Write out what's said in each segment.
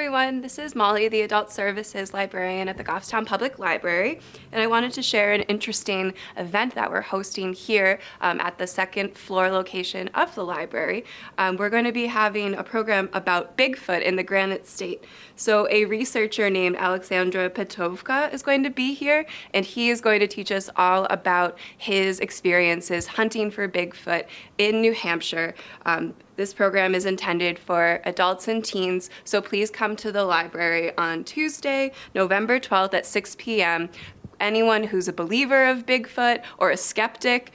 everyone, this is Molly, the Adult Services Librarian at the Goffstown Public Library, and I wanted to share an interesting event that we're hosting here at the second floor location of the library. We're going to be having a program about Bigfoot in the Granite State. So a researcher named Alexandra Petovka is going to be here, and he is going to teach us all about his experiences hunting for Bigfoot in New Hampshire. This program is intended for adults and teens, so please come to the library on Tuesday, November 12th at 6 p.m. Anyone who's a believer of Bigfoot or a skeptic,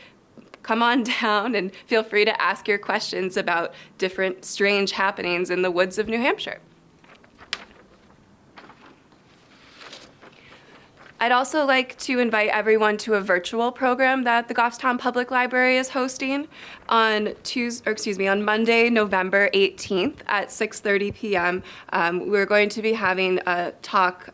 come on down and feel free to ask your questions about different strange happenings in the woods of New Hampshire. I'd also like to invite everyone to a virtual program that the Goffstown Public Library is hosting on Monday, November 18th at 6:30 p.m. We're going to be having a talk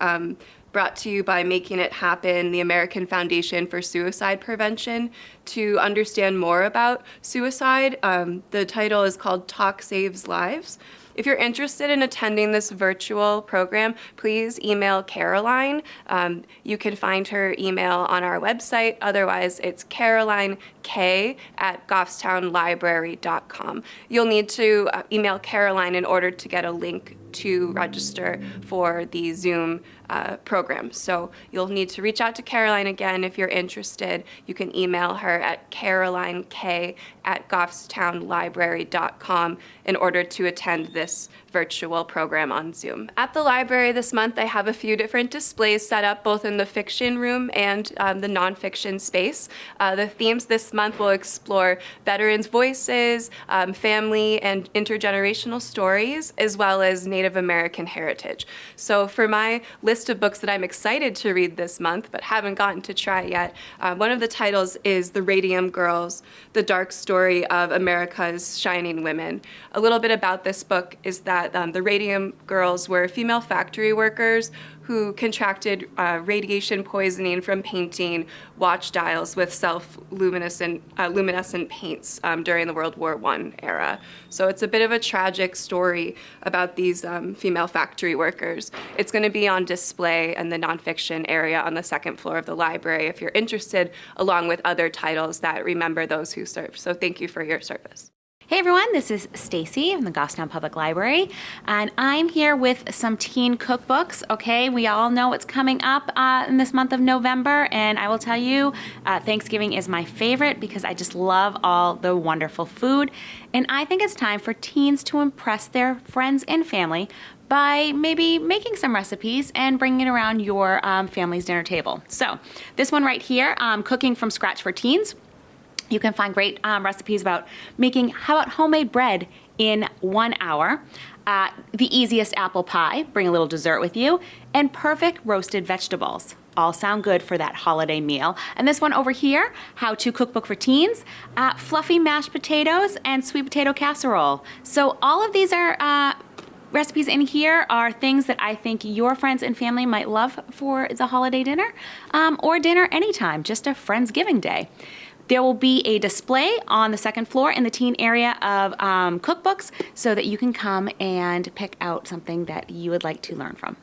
brought to you by Making It Happen, the American Foundation for Suicide Prevention, to understand more about suicide. The title is called Talk Saves Lives. If you're interested in attending this virtual program, please email Caroline. You can find her email on our website. Otherwise, it's carolinek@goffstownlibrary.com. You'll need to email Caroline in order to get a link to register for the Zoom program. So you'll need to reach out to Caroline again if you're interested. You can email her at carolinek@goffstownlibrary.com in order to attend this virtual program on Zoom. At the library this month, I have a few different displays set up both in the fiction room and the nonfiction space. The themes this month will explore veterans' voices, family and intergenerational stories, as well as Native American heritage. So for my list of books that I'm excited to read this month but haven't gotten to try yet, one of the titles is The Radium Girls, The Dark Story of America's Shining Women. A little bit about this book is that the Radium Girls were female factory workers who contracted radiation poisoning from painting watch dials with luminescent paints during the World War I era. So it's a bit of a tragic story about these female factory workers. It's going to be on display in the nonfiction area on the second floor of the library if you're interested, along with other titles that remember those who served. So thank you for your service. Hey everyone, this is Stacey from the Goffstown Public Library, and I'm here with some teen cookbooks. Okay, we all know it's coming up in this month of November, and I will tell you, Thanksgiving is my favorite because I just love all the wonderful food, and I think it's time for teens to impress their friends and family by maybe making some recipes and bringing it around your family's dinner table. So this one right here, Cooking from Scratch for Teens. You can find great recipes about making, how about homemade bread in 1 hour, the easiest apple pie, bring a little dessert with you, and perfect roasted vegetables. All sound good for that holiday meal. And this one over here, How to Cookbook for Teens, fluffy mashed potatoes and sweet potato casserole. So all of these are recipes in here are things that I think your friends and family might love for the holiday dinner, or dinner anytime, just a Friendsgiving day. There will be a display on the second floor in the teen area of cookbooks so that you can come and pick out something that you would like to learn from.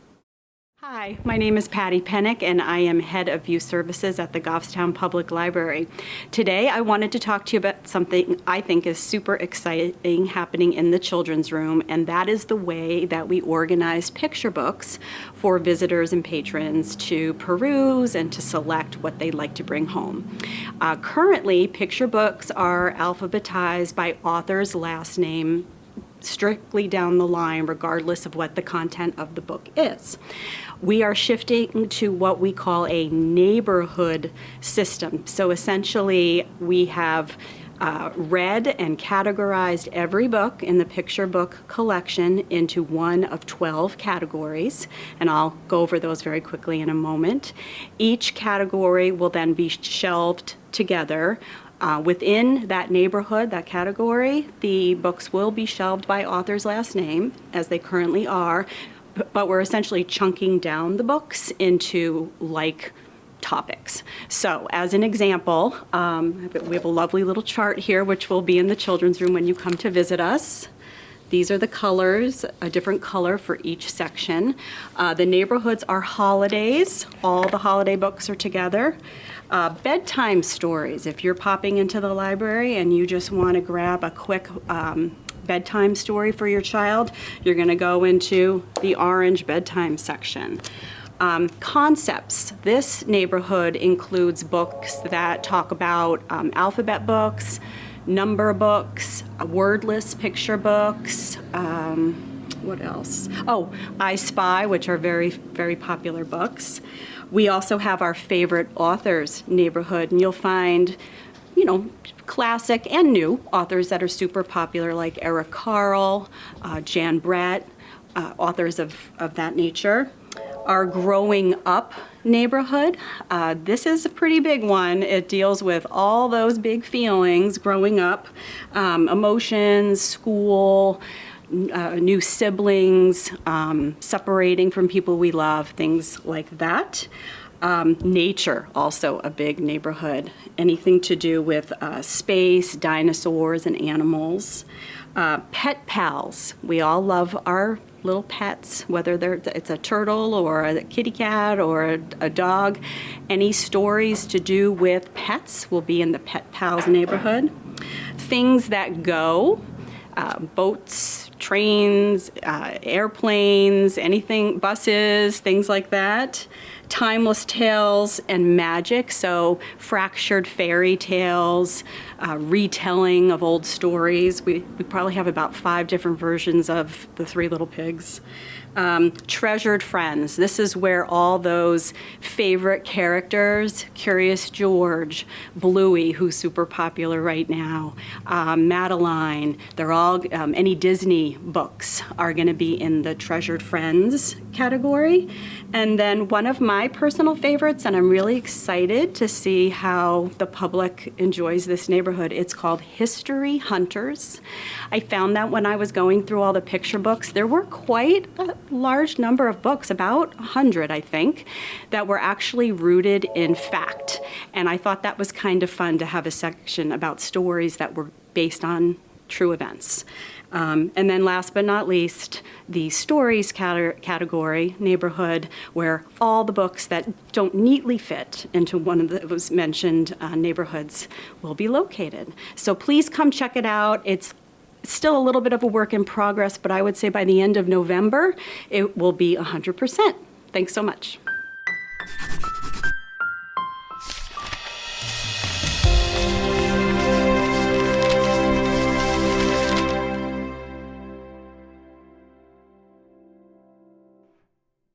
Hi, my name is Patti and I am Head of Youth Services at the Goffstown Public Library. Today I wanted to talk to you about something I think is super exciting happening in the children's room, and that is the way that we organize picture books for visitors and patrons to peruse and to select what they'd like to bring home. Currently, picture books are alphabetized by author's last name strictly down the line, regardless of what the content of the book is. We are shifting to what we call a neighborhood system. So essentially, we have read and categorized every book in the picture book collection into one of 12 categories, and I'll go over those very quickly in a moment. Each category will then be shelved together. Within that neighborhood, that category, the books will be shelved by author's last name, as they currently are, but we're essentially chunking down the books into like topics. So as an example, we have a lovely little chart here, which will be in the children's room when you come to visit us. These are the colors, a different color for each section. The neighborhoods are holidays. All the holiday books are together. Bedtime stories. If you're popping into the library and you just want to grab a quick bedtime story for your child, you're going to go into the orange bedtime section. Concepts. This neighborhood includes books that talk about alphabet books, number books, wordless picture books. What else? Oh, I Spy, which are very, very popular books. We also have our favorite authors neighborhood, and you'll find, classic and new authors that are super popular, like Eric Carle, Jan Brett, authors of that nature. Our growing up neighborhood, this is a pretty big one. It deals with all those big feelings growing up, emotions, school, new siblings, separating from people we love, things like that. Nature, also a big neighborhood. Anything to do with space, dinosaurs, and animals. Pet pals. We all love our little pets, whether it's a turtle or a kitty cat or a dog. Any stories to do with pets will be in the Pet Pals neighborhood. Things that go, boats, trains, airplanes, anything, buses, things like that. Timeless tales and magic, so fractured fairy tales, retelling of old stories. We probably have about 5 different versions of the Three Little Pigs. Treasured friends. This is where all those favorite characters, Curious George, Bluey, who's super popular right now, Madeline, they're all, any Disney books are going to be in the Treasured Friends category. And then one of my personal favorites, and I'm really excited to see how the public enjoys this neighborhood, it's called History Hunters. I found that when I was going through all the picture books, there were quite a large number of books, about 100, I think, that were actually rooted in fact. And I thought that was kind of fun to have a section about stories that were based on true events. And then last but not least, the stories category neighborhood, where all the books that don't neatly fit into one of those mentioned neighborhoods will be located. So please come check it out. It's still a little bit of a work in progress, but I would say by the end of November, it will be 100%. Thanks so much.